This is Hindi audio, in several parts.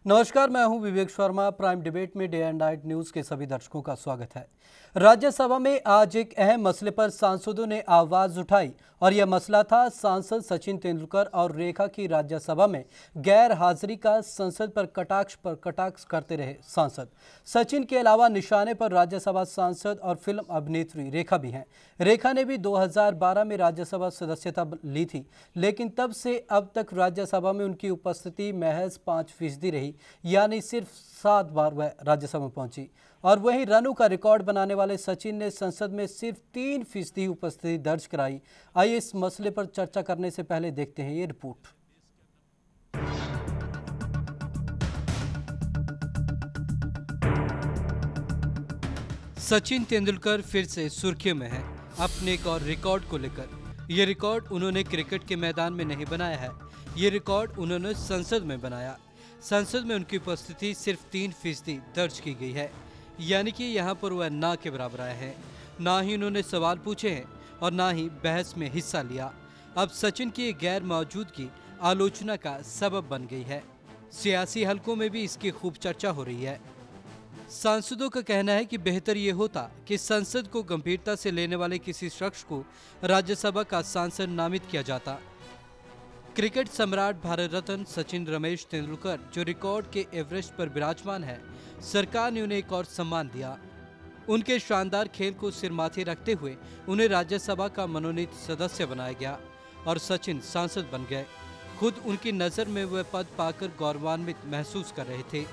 नमस्कार, मैं हूं विवेक शर्मा। प्राइम डिबेट में डे एंड नाइट न्यूज के सभी दर्शकों का स्वागत है। राज्यसभा में आज एक अहम मसले पर सांसदों ने आवाज उठाई और यह मसला था सांसद सचिन तेंदुलकर और रेखा की राज्यसभा में गैर हाजिरी का। संसद पर कटाक्ष करते रहे सांसद। सचिन के अलावा निशाने पर राज्यसभा सांसद और फिल्म अभिनेत्री रेखा भी हैं। रेखा ने भी 2012 में राज्यसभा सदस्यता ली थी, लेकिन तब से अब तक राज्यसभा में उनकी उपस्थिति महज 5% रही, यानी सिर्फ 7 बार वह राज्यसभा पहुंची। और वहीं रनों का रिकॉर्ड बनाने वाले सचिन ने संसद में सिर्फ 3% उपस्थिति दर्ज कराई। आइए इस मसले पर चर्चा करने से पहले देखते हैं ये रिपोर्ट। सचिन तेंदुलकर फिर से सुर्खियों में हैं अपने एक और रिकॉर्ड को लेकर। ये रिकॉर्ड उन्होंने क्रिकेट के मैदान में नहीं बनाया है, ये रिकॉर्ड उन्होंने संसद में बनाया। संसद में उनकी उपस्थिति सिर्फ 3% दर्ज की गई है, यानी कि यहाँ पर वह ना के बराबर आए हैं। ना ही उन्होंने सवाल पूछे हैं और ना ही बहस में हिस्सा लिया। अब सचिन की गैर मौजूदगी आलोचना का सबब बन गई है। सियासी हलकों में भी इसकी खूब चर्चा हो रही है। सांसदों का कहना है कि बेहतर ये होता कि संसद को गंभीरता से लेने वाले किसी शख्स को राज्यसभा का सांसद नामित किया जाता। क्रिकेट सम्राट भारत रत्न सचिन रमेश तेंदुलकर जो रिकॉर्ड के एवरेस्ट पर विराजमान है, सरकार ने उन्हें एक और सम्मान दिया। उनके शानदार खेल को सिर माथे रखते हुए उन्हें राज्यसभा का मनोनीत सदस्य बनाया गया और सचिन सांसद बन गए। खुद उनकी नजर में वह पद पाकर गौरवान्वित महसूस कर रहे थे।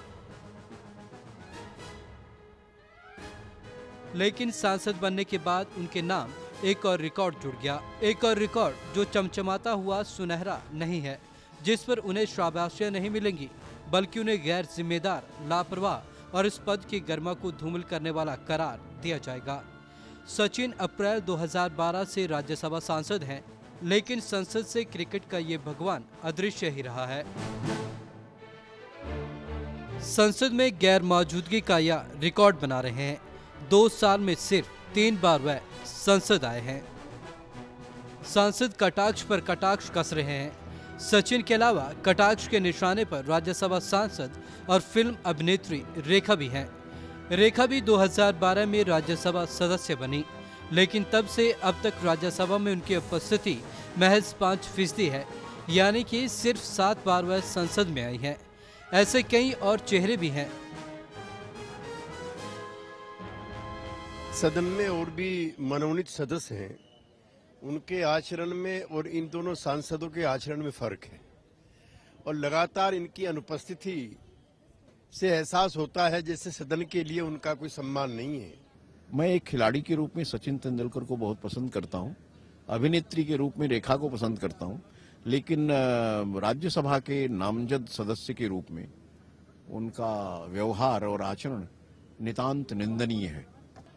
लेकिन सांसद बनने के बाद उनके नाम एक और रिकॉर्ड जुड़ गया। एक और रिकॉर्ड जो चमचमाता हुआ सुनहरा नहीं है, जिस पर उन्हें शाबाशियां नहीं मिलेंगी, बल्कि उन्हें गैर जिम्मेदार, लापरवाह और इस पद की गर्मा को धूमिल करने वाला करार दिया जाएगा। सचिन अप्रैल 2012 से राज्यसभा सांसद हैं, लेकिन संसद से क्रिकेट का ये भगवान अदृश्य ही रहा है। संसद में गैर मौजूदगी का यह रिकॉर्ड बना रहे हैं। 2 साल में सिर्फ 3 बार वह संसद आए हैं। सांसद कटाक्ष पर कटाक्ष कस रहे हैं। सचिन के अलावा कटाक्ष के निशाने पर राज्यसभा सांसद और फिल्म अभिनेत्री रेखा भी हैं। रेखा भी 2012 में राज्यसभा सदस्य बनी, लेकिन तब से अब तक राज्यसभा में उनकी उपस्थिति महज 5% है, यानी कि सिर्फ 7 बार वह संसद में आई हैं। ऐसे कई और चेहरे भी हैं। सदन में और भी मनोनीत सदस्य हैं, उनके आचरण में और इन दोनों सांसदों के आचरण में फर्क है और लगातार इनकी अनुपस्थिति से एहसास होता है जैसे सदन के लिए उनका कोई सम्मान नहीं है। मैं एक खिलाड़ी के रूप में सचिन तेंदुलकर को बहुत पसंद करता हूं, अभिनेत्री के रूप में रेखा को पसंद करता हूं, लेकिन राज्यसभा के नामजद सदस्य के रूप में उनका व्यवहार और आचरण नितांत निंदनीय है।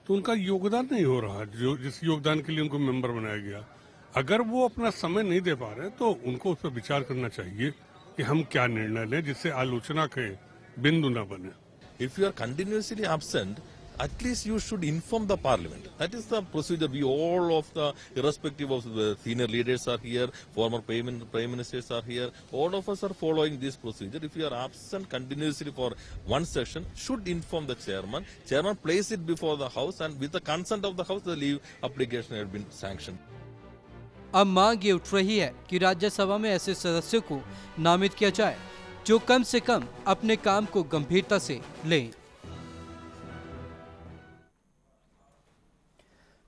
तो उनका योगदान नहीं हो रहा जो जिस योगदान के लिए उनको मेंबर बनाया गया। अगर वो अपना समय नहीं दे पा रहे तो उनको उस पर विचार करना चाहिए कि हम क्या निर्णय लें जिससे आलोचना के बिंदु न बने। If you are continuously absent, at least you should inform the parliament. That is the procedure. We all of the, irrespective of the senior leaders are here, former prime ministers are here, all of us are following this procedure. If you are absent continuously for one session, should inform the chairman. Chairman place it before the house, and with the consent of the house, the leave application had been sanctioned. अब मांग ये उठ रही है कि राज्यसभा में ऐसे सदस्यों को नामित किया जाए जो कम से कम अपने काम को गंभीरता से लें।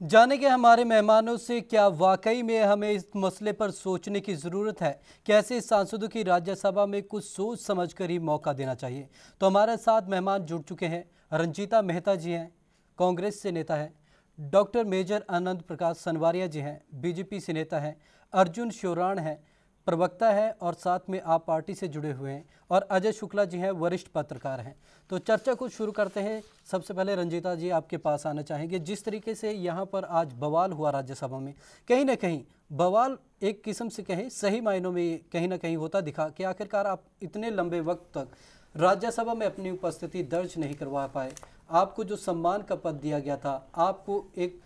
जानेंगे हमारे मेहमानों से, क्या वाकई में हमें इस मसले पर सोचने की ज़रूरत है? कैसे सांसदों की राज्यसभा में कुछ सोच समझकर ही मौका देना चाहिए? तो हमारे साथ मेहमान जुड़ चुके हैं। रंजीता मेहता जी हैं, कांग्रेस से नेता हैं। डॉक्टर मेजर आनंद प्रकाश सनवारिया जी हैं, बीजेपी से नेता हैं। अर्जुन श्योराण हैं, प्रवक्ता है और साथ में आप पार्टी से जुड़े हुए हैं। और अजय शुक्ला जी हैं, वरिष्ठ पत्रकार हैं। तो चर्चा को शुरू करते हैं। सबसे पहले रंजीता जी आपके पास आना चाहेंगे। जिस तरीके से यहाँ पर आज बवाल हुआ राज्यसभा में, कहीं ना कहीं बवाल एक किस्म से कहें सही मायनों में कहीं ना कहीं होता दिखा कि आखिरकार आप इतने लंबे वक्त तक राज्यसभा में अपनी उपस्थिति दर्ज नहीं करवा पाए। आपको जो सम्मान का पद दिया गया था, आपको एक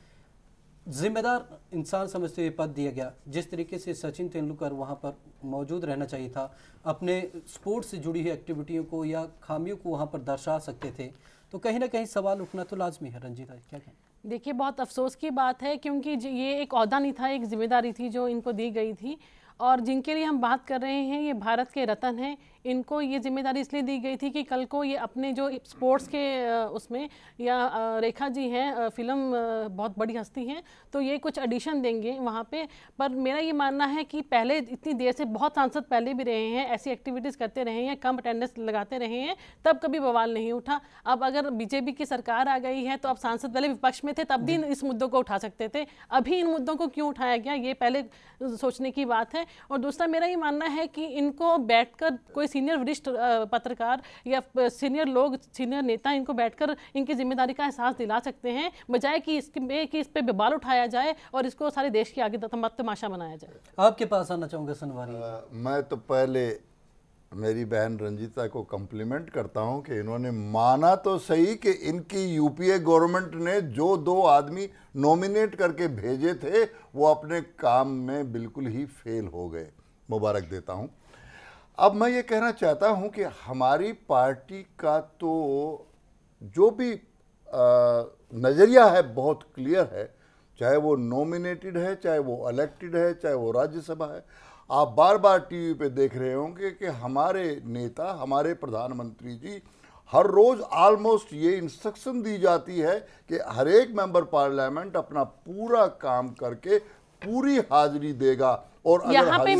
जिम्मेदार इंसान समझते हुए पद दिया गया। जिस तरीके से सचिन तेंदुलकर वहां पर मौजूद रहना चाहिए था, अपने स्पोर्ट्स से जुड़ी हुई एक्टिविटियों को या खामियों को वहां पर दर्शा सकते थे, तो कहीं ना कहीं सवाल उठना तो लाजमी है। रंजीता, क्या कहें? देखिए, बहुत अफसोस की बात है क्योंकि ये एक ओहदा नहीं था, एक जिम्मेदारी थी जो इनको दी गई थी, और जिनके लिए हम बात कर रहे हैं ये भारत के रत्न हैं। इनको ये जिम्मेदारी इसलिए दी गई थी कि कल को ये अपने जो स्पोर्ट्स के उसमें, या रेखा जी हैं फिल्म बहुत बड़ी हस्ती हैं, तो ये कुछ एडिशन देंगे वहाँ पे। पर मेरा ये मानना है कि पहले इतनी देर से बहुत सांसद पहले भी रहे हैं, ऐसी एक्टिविटीज़ करते रहे हैं, कम अटेंडेंस लगाते रहे हैं, तब कभी बवाल नहीं उठा। अब अगर बीजेपी की सरकार आ गई है तो अब सांसद पहले विपक्ष में थे तब भी इस मुद्दों को उठा सकते थे, अभी इन मुद्दों को क्यों उठाया गया, ये पहले सोचने की बात है। और दूसरा मेरा ये मानना है कि इनको बैठकर कोई सीनियर वरिष्ठ पत्रकार या सीनियर लोग, सीनियर नेता इनको बैठकर इनकी जिम्मेदारी का एहसास दिला सकते हैं, बजाय कि इस पे बवाल उठाया जाए और इसको सारे देश के आगे तमाशा बनाया जाए। आपके पास आना चाहूँगा सनवारी। मैं तो पहले मेरी बहन रंजीता को कम्प्लीमेंट करता हूं कि इन्होंने माना तो सही कि इनकी यूपीए गवर्नमेंट ने जो 2 आदमी नॉमिनेट करके भेजे थे वो अपने काम में बिल्कुल ही फेल हो गए। मुबारक देता हूं। अब मैं ये कहना चाहता हूं कि हमारी पार्टी का तो जो भी नज़रिया है बहुत क्लियर है, चाहे वो नॉमिनेटेड है, चाहे वो इलेक्टेड है, चाहे वो राज्यसभा है। आप बार बार टीवी पे देख रहे होंगे कि हमारे नेता, हमारे प्रधानमंत्री जी हर रोज़ ऑलमोस्ट ये इंस्ट्रक्शन दी जाती है कि हर एक मेंबर पार्लियामेंट अपना पूरा काम करके पूरी हाजिरी देगा। और यहाँ पे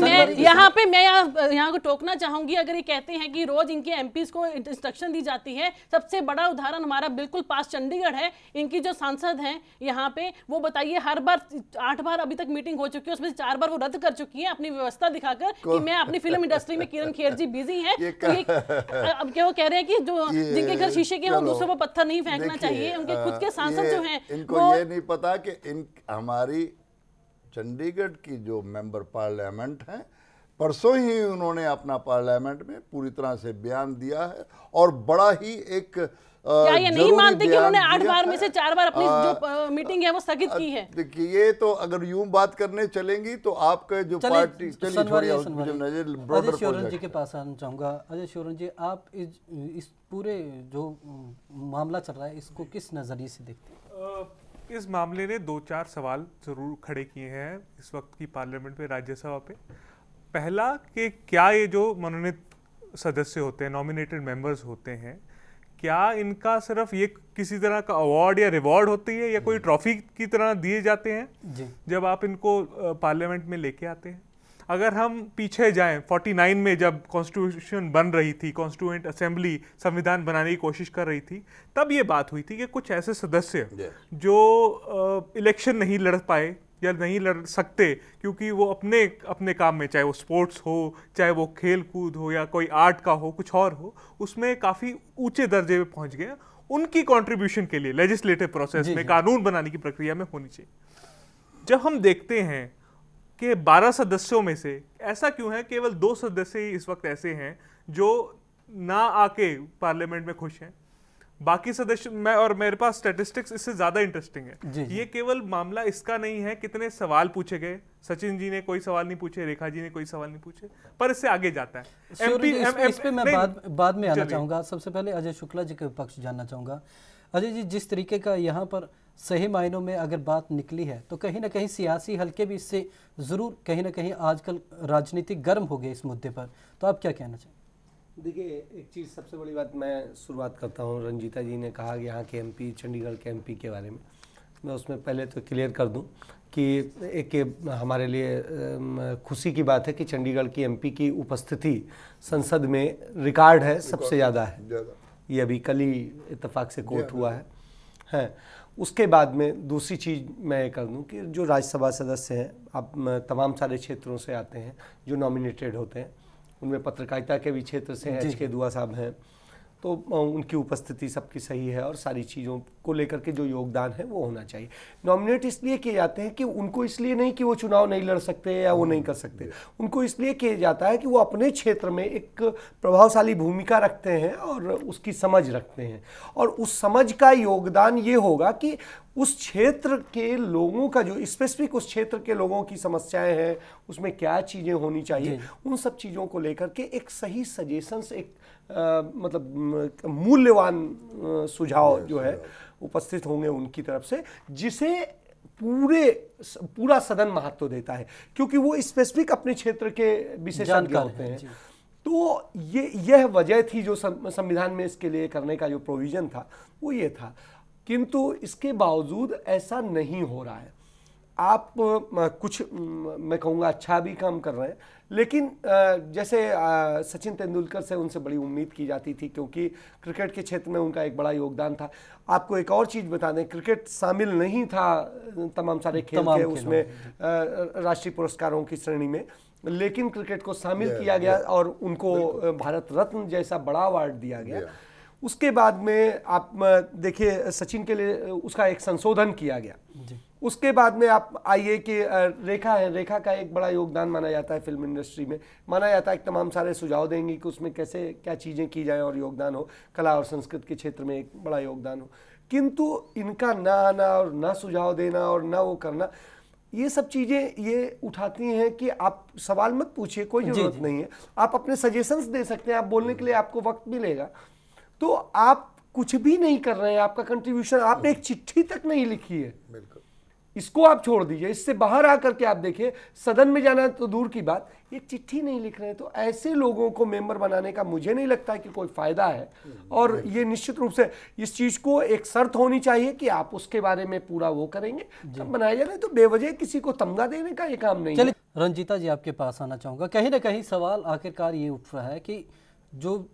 मैं यहाँ को टोकना चाहूंगी, अगर ये कहते हैं कि रोज इनके एमपीज को इंस्ट्रक्शन दी जाती है, सबसे बड़ा उदाहरण हमारा बिल्कुल पास चंडीगढ़ है। इनकी जो सांसद हैं यहाँ पे, वो बताइए हर बार 8 बार अभी तक मीटिंग हो चुकी है, उसमें 4 बार वो रद्द कर चुकी है अपनी व्यवस्था दिखाकर कि मैं अपनी फिल्म इंडस्ट्री में, किरण खेर जी बिजी हैं। तो ये अब क्या वो कह रहे हैं कि जो जिनके घर शीशे के हों दूसरों पर पत्थर नहीं फेंकना चाहिए, उनके खुद के सांसद जो हैं इनको ये नहीं पता कि हमारी चंडीगढ़ की जो मेंबर पार्लियामेंट हैं, परसों ही उन्होंने अपना पार्लियामेंट में पूरी तरह से बयान दिया है और बड़ा ही एक क्या ये नहीं मानते कि उन्होंने 8 बार में से 4 बार अपनी जो मीटिंग है वो स्थगित की है? देखिए, ये तो अगर यूं बात करने चलेंगी तो आपका जो पार्टी अजय शोरन जी के पास आना चाहूँगा। अजय शोरन जी, आप इस पूरे जो मामला चल रहा है इसको किस नज़रिए से देखते हैं? इस मामले ने 2-4 सवाल जरूर खड़े किए हैं इस वक्त की पार्लियामेंट में, राज्यसभा पे। पहला कि क्या ये जो मनोनीत सदस्य होते हैं, नॉमिनेटेड मेंबर्स होते हैं, क्या इनका सिर्फ ये किसी तरह का अवार्ड या रिवॉर्ड होती है या कोई ट्रॉफी की तरह दिए जाते हैं जब आप इनको पार्लियामेंट में लेके आते हैं? अगर हम पीछे जाएं, 49 में जब कॉन्स्टिट्यूशन बन रही थी, कॉन्स्टिट्यूएंट असेंबली संविधान बनाने की कोशिश कर रही थी, तब ये बात हुई थी कि कुछ ऐसे सदस्य जो इलेक्शन नहीं लड़ पाए या नहीं लड़ सकते क्योंकि वो अपने काम में, चाहे वो स्पोर्ट्स हो, चाहे वो खेल कूद हो या कोई आर्ट का हो, कुछ और हो, उसमें काफ़ी ऊंचे दर्जे में पहुंच गए, उनकी कंट्रीब्यूशन के लिए लेजिस्लेटिव प्रोसेस में, कानून बनाने की प्रक्रिया में होनी चाहिए। जब हम देखते हैं कि 12 सदस्यों में से ऐसा क्यों है केवल 2 सदस्य ही इस वक्त ऐसे हैं जो ना आके पार्लियामेंट में खुश हैं, बाकी सदस्य मेरे पास स्टैटिस्टिक्स इससे ज्यादा इंटरेस्टिंग है। ये केवल मामला इसका नहीं है कितने सवाल पूछे गए, सचिन जी ने कोई सवाल नहीं पूछे, रेखा जी ने कोई सवाल नहीं पूछे, पर इससे आगे जाता है। इस पे मैं बाद में आना चाहूंगा। सबसे पहले अजय शुक्ला जी के पक्ष जानना चाहूंगा। अजय जी, जिस तरीके का यहाँ पर सही मायनों में अगर बात निकली है तो कहीं ना कहीं सियासी हलके भी इससे ज़रूर कहीं ना कहीं आजकल राजनीतिक गर्म हो गए इस मुद्दे पर, तो आप क्या कहना चाहें? देखिए, एक चीज़ सबसे बड़ी बात मैं शुरुआत करता हूँ। रंजीता जी ने कहा कि यहाँ के एमपी, चंडीगढ़ के एमपी के बारे में, मैं उसमें पहले तो क्लियर कर दूँ कि एक हमारे लिए खुशी की बात है कि चंडीगढ़ की एमपी की उपस्थिति संसद में रिकॉर्ड है, सबसे ज़्यादा है। ये अभी कल ही इत्तेफाक से कोर्ट हुआ है। उसके बाद में दूसरी चीज़ मैं कर दूं कि जो राज्यसभा सदस्य हैं, आप तमाम सारे क्षेत्रों से आते हैं जो नॉमिनेटेड होते हैं, उनमें पत्रकारिता के भी क्षेत्र से एच के दुआ साहब हैं, तो उनकी उपस्थिति सबकी सही है और सारी चीज़ों को लेकर के जो योगदान है वो होना चाहिए। नॉमिनेट इसलिए किए जाते हैं कि उनको इसलिए नहीं कि वो चुनाव नहीं लड़ सकते या वो नहीं कर सकते, उनको इसलिए किया जाता है कि वो अपने क्षेत्र में एक प्रभावशाली भूमिका रखते हैं और उसकी समझ रखते हैं, और उस समझ का योगदान ये होगा कि उस क्षेत्र के लोगों का जो स्पेसिफिक उस क्षेत्र के लोगों की समस्याएं हैं, उसमें क्या चीज़ें होनी चाहिए, उन सब चीज़ों को लेकर के एक सही सजेशंस, एक मतलब मूल्यवान सुझाव जो है उपस्थित होंगे उनकी तरफ से, जिसे पूरा सदन महत्व देता है, क्योंकि वो स्पेसिफिक अपने क्षेत्र के विशेषज्ञ होते हैं। तो यह वजह थी जो संविधान में इसके लिए करने का जो प्रोविजन था वो ये था, किंतु इसके बावजूद ऐसा नहीं हो रहा है। आप कुछ मैं कहूँगा अच्छा भी काम कर रहे हैं, लेकिन जैसे सचिन तेंदुलकर से उनसे बड़ी उम्मीद की जाती थी, क्योंकि क्रिकेट के क्षेत्र में उनका एक बड़ा योगदान था। आपको एक और चीज़ बता दें, क्रिकेट शामिल नहीं था तमाम सारे खेल के उसमें राष्ट्रीय पुरस्कारों की श्रेणी में, लेकिन क्रिकेट को शामिल किया गया और उनको भारत रत्न जैसा बड़ा अवार्ड दिया गया। उसके बाद में आप देखिए सचिन के लिए उसका एक संशोधन किया गया। उसके बाद में आप आइए कि रेखा है, रेखा का एक बड़ा योगदान माना जाता है फिल्म इंडस्ट्री में, माना जाता है कि तमाम सारे सुझाव देंगी कि उसमें कैसे क्या चीज़ें की जाए और योगदान हो, कला और संस्कृति के क्षेत्र में एक बड़ा योगदान हो। किंतु इनका ना आना और ना सुझाव देना और ना वो करना, ये सब चीज़ें ये उठाती हैं कि आप सवाल मत पूछिए, कोई ज़रूरत नहीं है, आप अपने सजेशंस दे सकते हैं, आप बोलने के लिए आपको वक्त मिलेगा। तो आप कुछ भी नहीं कर रहे हैं, आपका कंट्रीब्यूशन, आपने एक चिट्ठी तक नहीं लिखी है, इसको आप छोड़ दीजिए, इससे बाहर आकर के आप देखिए, सदन में जाना तो दूर की बात, एक चिट्ठी नहीं लिख रहे हैं। तो ऐसे लोगों को मेंबर बनाने का मुझे नहीं लगता कि कोई फायदा है। और ये निश्चित रूप से इस चीज को एक शर्त होनी चाहिए कि आप उसके बारे में पूरा वो करेंगे तब बनाया जाए, तो बेवजह किसी को तमगा देने का ये काम नहीं है। रंजीता जी आपके पास आना चाहूंगा। कहीं ना कहीं सवाल आखिरकार ये उठ रहा है कि जो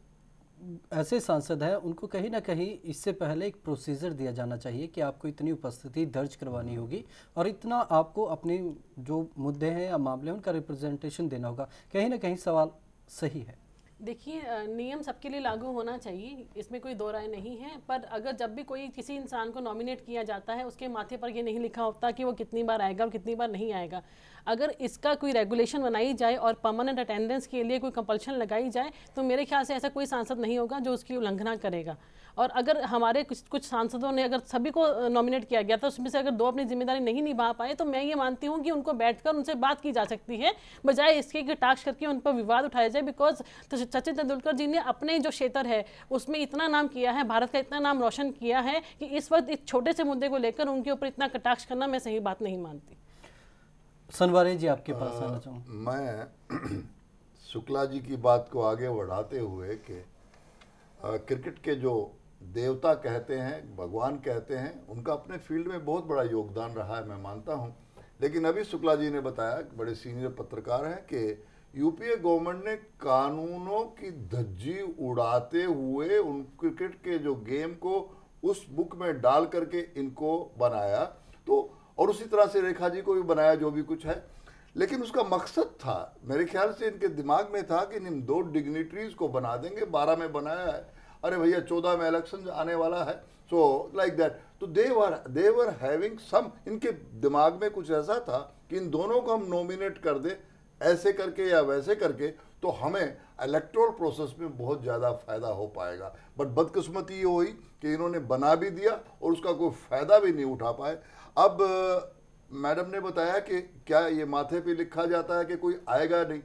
ऐसे सांसद हैं उनको कहीं ना कहीं इससे पहले एक प्रोसीजर दिया जाना चाहिए कि आपको इतनी उपस्थिति दर्ज करवानी होगी और इतना आपको अपने जो मुद्दे हैं या मामले हैं उनका रिप्रेजेंटेशन देना होगा। कहीं ना कहीं सवाल सही है। देखिए, नियम सबके लिए लागू होना चाहिए, इसमें कोई दो राय नहीं है, पर अगर जब भी कोई किसी इंसान को नॉमिनेट किया जाता है उसके माथे पर ये नहीं लिखा होता कि वो कितनी बार आएगा और कितनी बार नहीं आएगा। अगर इसका कोई रेगुलेशन बनाई जाए और परमानेंट अटेंडेंस के लिए कोई कंपल्शन लगाई जाए तो मेरे ख्याल से ऐसा कोई सांसद नहीं होगा जो उसकी उल्लंघना करेगा। और अगर हमारे कुछ सांसदों ने अगर सभी को नॉमिनेट किया गया तो उसमें से अगर दो अपनी जिम्मेदारी नहीं निभा पाए तो मैं ये मानती हूँ कि उनको बैठकर उनसे बात की जा सकती है, बजाय इसके कि टास्क करके उन पर विवाद उठाया जाए। बिकॉज सचिन तेंदुलकर जी ने अपने जो क्षेत्र है उसमें इतना नाम किया है, भारत का इतना नाम रोशन किया है कि इस वक्त इस छोटे से मुद्दे को लेकर उनके ऊपर इतना कटाक्ष करना मैं सही बात नहीं मानती। सनवारे जी आपके पास आना चाहूँ। मैं शुक्ला जी की बात को आगे बढ़ाते हुए कि क्रिकेट के जो देवता कहते हैं, भगवान कहते हैं, उनका अपने फील्ड में बहुत बड़ा योगदान रहा है, मैं मानता हूं। लेकिन अभी शुक्ला जी ने बताया, बड़े सीनियर पत्रकार हैं, कि यूपीए गवर्नमेंट ने कानूनों की धज्जी उड़ाते हुए उन क्रिकेट के जो गेम को उस बुक में डाल करके इनको बनाया, तो और उसी तरह से रेखा जी को भी बनाया जो भी कुछ है। लेकिन उसका मकसद था, मेरे ख्याल से इनके दिमाग में था कि इन 2 डिग्निटरीज को बना देंगे, 12 में बनाया है, अरे भैया 14 में इलेक्शन आने वाला है, सो लाइक दैट। तो दे वर हैविंग सम, इनके दिमाग में कुछ ऐसा था कि इन दोनों को हम नॉमिनेट कर दे ऐसे करके या वैसे करके, तो हमें इलेक्टोरल प्रोसेस में बहुत ज़्यादा फायदा हो पाएगा। बट बदकिस्मती ये हुई कि इन्होंने बना भी दिया और उसका कोई फायदा भी नहीं उठा पाए। अब मैडम ने बताया कि क्या ये माथे पे लिखा जाता है कि कोई आएगा नहीं,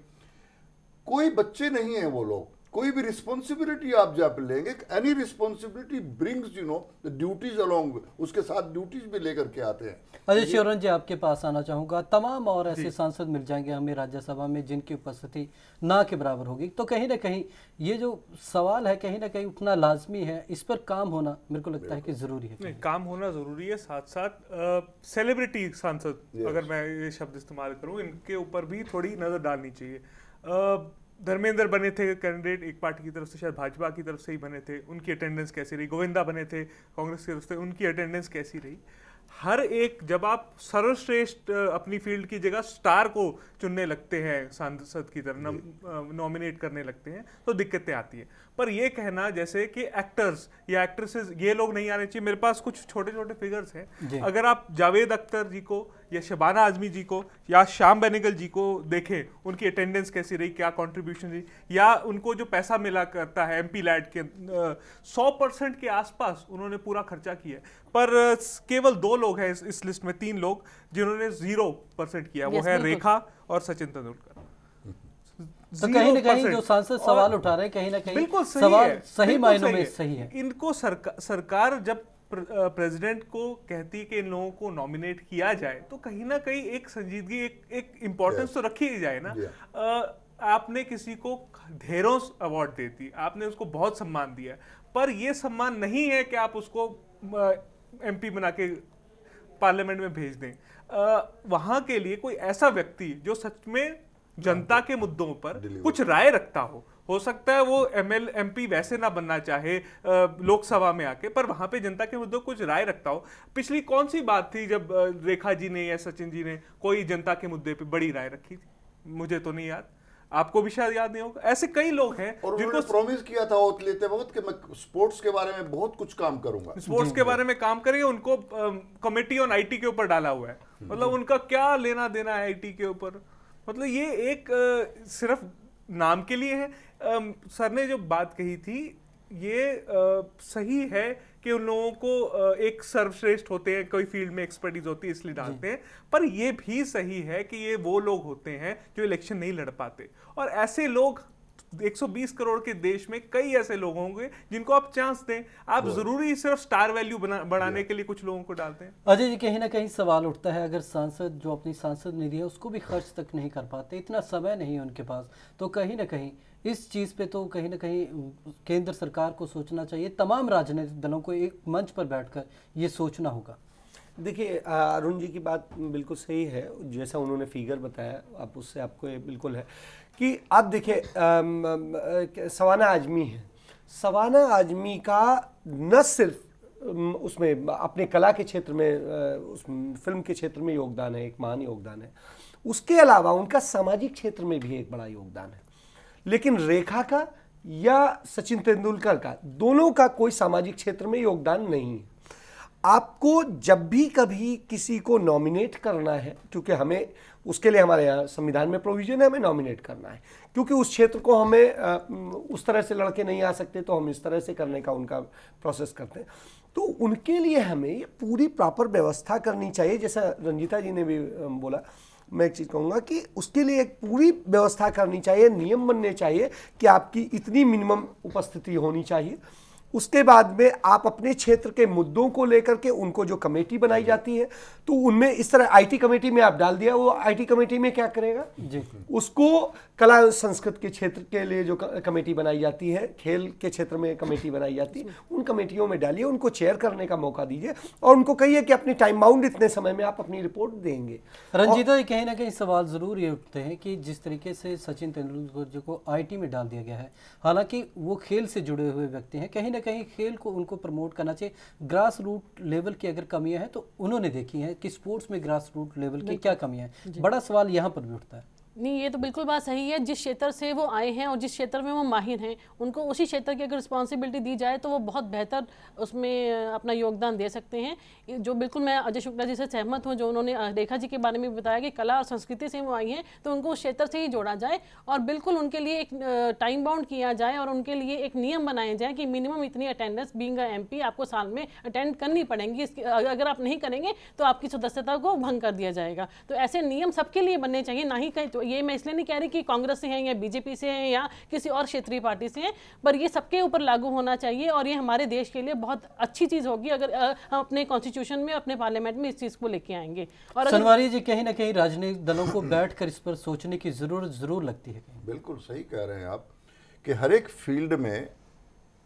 कोई बच्चे नहीं है वो लोग, कोई भी रिस्पॉन्सिबिलिटी आप जब लेंगे, any responsibility brings you know the duties along, उसके साथ ड्यूटीज भी लेकर के आते हैं। अजय शिवरन जी आपके पास आना चाहूँगा। तमाम और ऐसे सांसद मिल जाएंगे हमें राज्यसभा में जिनकी उपस्थिति ना के बराबर होगी, तो कहीं ना कहीं ये जो सवाल है कहीं ना कहीं उठना लाजमी है, इस पर काम होना मेरे को लगता है कि ज़रूरी है। नहीं, काम होना ज़रूरी है, साथ साथ सेलिब्रिटी सांसद अगर मैं ये शब्द इस्तेमाल करूँ, इनके ऊपर भी थोड़ी नज़र डालनी चाहिए। धर्मेंद्र बने थे कैंडिडेट एक पार्टी की तरफ से, शायद भाजपा की तरफ से ही बने थे, उनकी अटेंडेंस कैसी रही? गोविंदा बने थे कांग्रेस की तरफ से, उनकी अटेंडेंस कैसी रही? हर एक, जब आप सर्वश्रेष्ठ अपनी फील्ड की जगह स्टार को चुनने लगते हैं, सांसद की तरह नॉमिनेट करने लगते हैं, तो दिक्कतें आती हैं। पर ये कहना जैसे कि एक्टर्स या एक्ट्रेसेस ये लोग नहीं आने चाहिए, मेरे पास कुछ छोटे छोटे फिगर्स हैं। अगर आप जावेद अख्तर जी को या शबाना आजमी जी को या श्याम बेनेगल जी को देखें, उनकी अटेंडेंस कैसी रही, क्या कंट्रीब्यूशन रही, या उनको जो पैसा मिला करता है एमपी लैड के 100% के आसपास उन्होंने पूरा खर्चा किया, पर केवल 2 लोग हैं इस लिस्ट में, 3 लोग जिन्होंने 0% किया, वो Yes, है बिल्कुल। रेखा और सचिन तेंदुलकर। तो कहीं ना कहीं 0%। जो सांसद सवाल उठा रहे हैं कहीं ना कहीं बिल्कुल सही सवाल है, सही बिल्कुल मायनों में सही है। इनको सरकार जब प्रेसिडेंट को कहती है कि इन लोगों को नॉमिनेट किया जाए तो कहीं ना कहीं एक संजीदगी, एक इम्पोर्टेंस तो रखी ही जाए ना। आपने किसी को ढेरों अवार्ड देती, आपने उसको बहुत सम्मान दिया, पर यह सम्मान नहीं है कि आप उसको एमपी बना के पार्लियामेंट में भेज दें। वहां के लिए कोई ऐसा व्यक्ति जो सच में जनता के मुद्दों पर कुछ राय रखता हो सकता है वो एमपी वैसे ना बनना चाहे लोकसभा में आके, पर वहां पे जनता के मुद्दों कुछ राय रखता हो। पिछली कौन सी बात थी जब रेखा जी ने या सचिन जी ने कोई जनता के मुद्दे पे बड़ी राय रखी थी? मुझे तो नहीं याद, आपको भी शायद याद नहीं होगा। ऐसे कई लोग हैं और जिनको प्रॉमिस किया था वोट लेते वक्त कि मैं स्पोर्ट्स के बारे में बहुत कुछ काम करूंगा, स्पोर्ट्स के बारे में काम करेंगे। उनको कमेटी ऑन आईटी के ऊपर डाला हुआ है, मतलब उनका क्या लेना देना है आईटी के ऊपर? मतलब ये एक सिर्फ नाम के लिए है। सर ने जो बात कही थी ये सही है कि उन लोगों को एक सर्वश्रेष्ठ होते हैं, कोई फील्ड में एक्सपर्टीज होती है इसलिए डालते हैं, पर ये भी सही है कि ये वो लोग होते हैं जो इलेक्शन नहीं लड़ पाते, और ऐसे लोग 120 करोड़ के देश में कई ऐसे लोग होंगे जिनको आप चांस दें। आप जरूरी सिर्फ स्टार वैल्यू बढ़ाने के लिए कुछ लोगों को डालते हैं। अजय जी, कहीं ना कहीं सवाल उठता है, अगर सांसद जो अपनी सांसद निधि है उसको भी खर्च तक नहीं कर पाते, इतना समय नहीं है उनके पास, तो कहीं ना कहीं इस चीज़ पे तो कहीं ना कहीं केंद्र सरकार को सोचना चाहिए, तमाम राजनीतिक दलों को एक मंच पर बैठकर ये सोचना होगा। देखिए अरुण जी की बात बिल्कुल सही है, जैसा उन्होंने फिगर बताया, आप उससे आपको ये बिल्कुल है कि आप देखिए सवाना आजमी है, सवाना आजमी का न सिर्फ उसमें अपने कला के क्षेत्र में, उस फिल्म के क्षेत्र में योगदान है, एक महान योगदान है, उसके अलावा उनका सामाजिक क्षेत्र में भी एक बड़ा योगदान है। लेकिन रेखा का या सचिन तेंदुलकर का, दोनों का कोई सामाजिक क्षेत्र में योगदान नहीं है। आपको जब भी कभी किसी को नॉमिनेट करना है, क्योंकि हमें उसके लिए हमारे यहाँ संविधान में प्रोविजन है, हमें नॉमिनेट करना है, क्योंकि उस क्षेत्र को हमें उस तरह से लड़के नहीं आ सकते, तो हम इस तरह से करने का उनका प्रोसेस करते हैं। तो उनके लिए हमें ये पूरी प्रॉपर व्यवस्था करनी चाहिए, जैसा रंजीता जी ने भी बोला। मैं एक चीज़ कहूँगा कि उसके लिए एक पूरी व्यवस्था करनी चाहिए, नियम बनने चाहिए कि आपकी इतनी मिनिमम उपस्थिति होनी चाहिए। उसके बाद में आप अपने क्षेत्र के मुद्दों को लेकर के उनको जो कमेटी बनाई जाती है, तो उनमें इस तरह आईटी कमेटी में आप डाल दिया, वो आईटी कमेटी में क्या करेगा जी? उसको कला संस्कृत के क्षेत्र के लिए जो कमेटी बनाई जाती है, खेल के क्षेत्र में कमेटी बनाई जाती है, उन कमेटियों में डालिए, उनको चेयर करने का मौका दीजिए और उनको कहिए कि अपनी टाइम बाउंड इतने समय में आप अपनी रिपोर्ट देंगे। रंजीता जी, कहीं ना कहीं सवाल जरूर ये उठते हैं कि जिस तरीके से सचिन तेंदुलकर जी को आईटी में डाल दिया गया है, हालांकि वो खेल से जुड़े हुए व्यक्ति हैं, कहीं ना कहीं खेल को उनको प्रमोट करना चाहिए। ग्रास रूट लेवल की अगर कमियां हैं तो उन्होंने देखी हैं कि स्पोर्ट्स में ग्रास रूट लेवल की क्या कमियां हैं, बड़ा सवाल यहाँ पर भी उठता है। नहीं, ये तो बिल्कुल बात सही है। जिस क्षेत्र से वो आए हैं और जिस क्षेत्र में वो माहिर हैं, उनको उसी क्षेत्र की अगर रिस्पॉन्सिबिलिटी दी जाए तो वो बहुत बेहतर उसमें अपना योगदान दे सकते हैं। जो बिल्कुल मैं अजय शुक्ला जी से सहमत हूँ, जो उन्होंने रेखा जी के बारे में बताया कि कला और संस्कृति से वो आई हैं, तो उनको उस क्षेत्र से ही जोड़ा जाए और बिल्कुल उनके लिए एक टाइम बाउंड किया जाए और उनके लिए एक नियम बनाए जाए कि मिनिमम इतनी अटेंडेंस बीइंग अ एमपी आपको साल में अटेंड करनी पड़ेगी। अगर आप नहीं करेंगे तो आपकी सदस्यता को भंग कर दिया जाएगा। तो ऐसे नियम सबके लिए बनने चाहिए, ना ही कहीं तो ये मैं इसलिए नहीं कह रही कि कांग्रेस से हैं या बीजेपी से हैं या किसी और क्षेत्रीय पार्टी से हैं, पर ये सबके ऊपर लागू होना चाहिए और ये हमारे देश के लिए बहुत अच्छी चीज़ होगी अगर हम अपने कॉन्स्टिट्यूशन में, अपने पार्लियामेंट में इस चीज़ को लेके आएंगे। और सनवारी जी, कहीं ना कहीं राजनीतिक दलों को बैठकर इस पर सोचने की जरूरत जरूर लगती है। बिल्कुल सही कह रहे हैं आप कि हर एक फील्ड में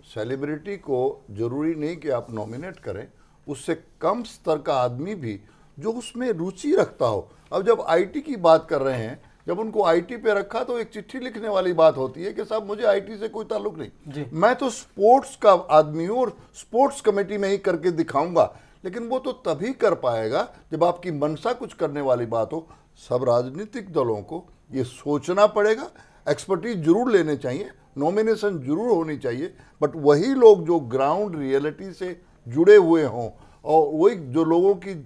सेलिब्रिटी को जरूरी नहीं कि आप नॉमिनेट करें, उससे कम स्तर का आदमी भी जो उसमें रुचि रखता हो। अब जब आईटी की बात कर रहे हैं, जब उनको आईटी पे रखा तो एक चिट्ठी लिखने वाली बात होती है कि साहब मुझे आईटी से कोई ताल्लुक नहीं, मैं तो स्पोर्ट्स का आदमी हूँ और स्पोर्ट्स कमेटी में ही करके दिखाऊंगा। लेकिन वो तो तभी कर पाएगा जब आपकी मनसा कुछ करने वाली बात हो। सब राजनीतिक दलों को ये सोचना पड़ेगा, एक्सपर्टीज जरूर लेने चाहिए, नॉमिनेशन जरूर होनी चाहिए, बट वही लोग जो ग्राउंड रियलिटी से जुड़े हुए हों और वही जो लोगों की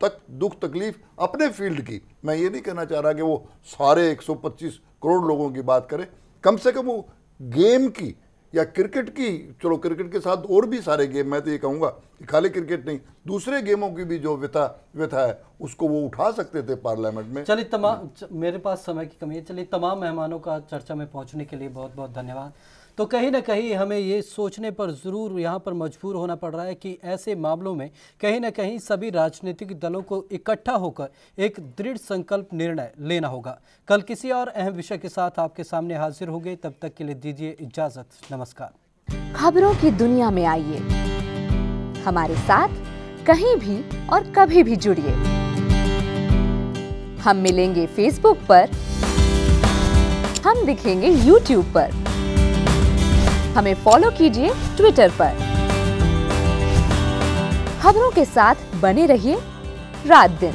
दुख तकलीफ अपने फील्ड की, मैं ये नहीं कहना चाह रहा कि वो सारे 125 करोड़ लोगों की बात करें, कम से कम वो गेम की या क्रिकेट की, चलो क्रिकेट के साथ और भी सारे गेम, मैं तो ये कहूँगा कि खाली क्रिकेट नहीं, दूसरे गेमों की भी जो व्यथा है उसको वो उठा सकते थे पार्लियामेंट में। चलिए तमाम, मेरे पास समय की कमी है, चलिए तमाम मेहमानों का चर्चा में पहुंचने के लिए बहुत बहुत धन्यवाद। तो कहीं ना कहीं हमें ये सोचने पर ज़रूर यहाँ पर मजबूर होना पड़ रहा है कि ऐसे मामलों में कहीं ना कहीं सभी राजनीतिक दलों को इकट्ठा होकर एक दृढ़ संकल्प निर्णय लेना होगा। कल किसी और अहम विषय के साथ आपके सामने हाजिर होंगे, तब तक के लिए दीजिए इजाज़त, नमस्कार। खबरों की दुनिया में आइए, हमारे साथ कहीं भी और कभी भी जुड़िए। हम मिलेंगे फेसबुक पर, हम दिखेंगे यूट्यूब पर, हमें फॉलो कीजिए ट्विटर पर। खबरों के साथ बने रहिए रात दिन।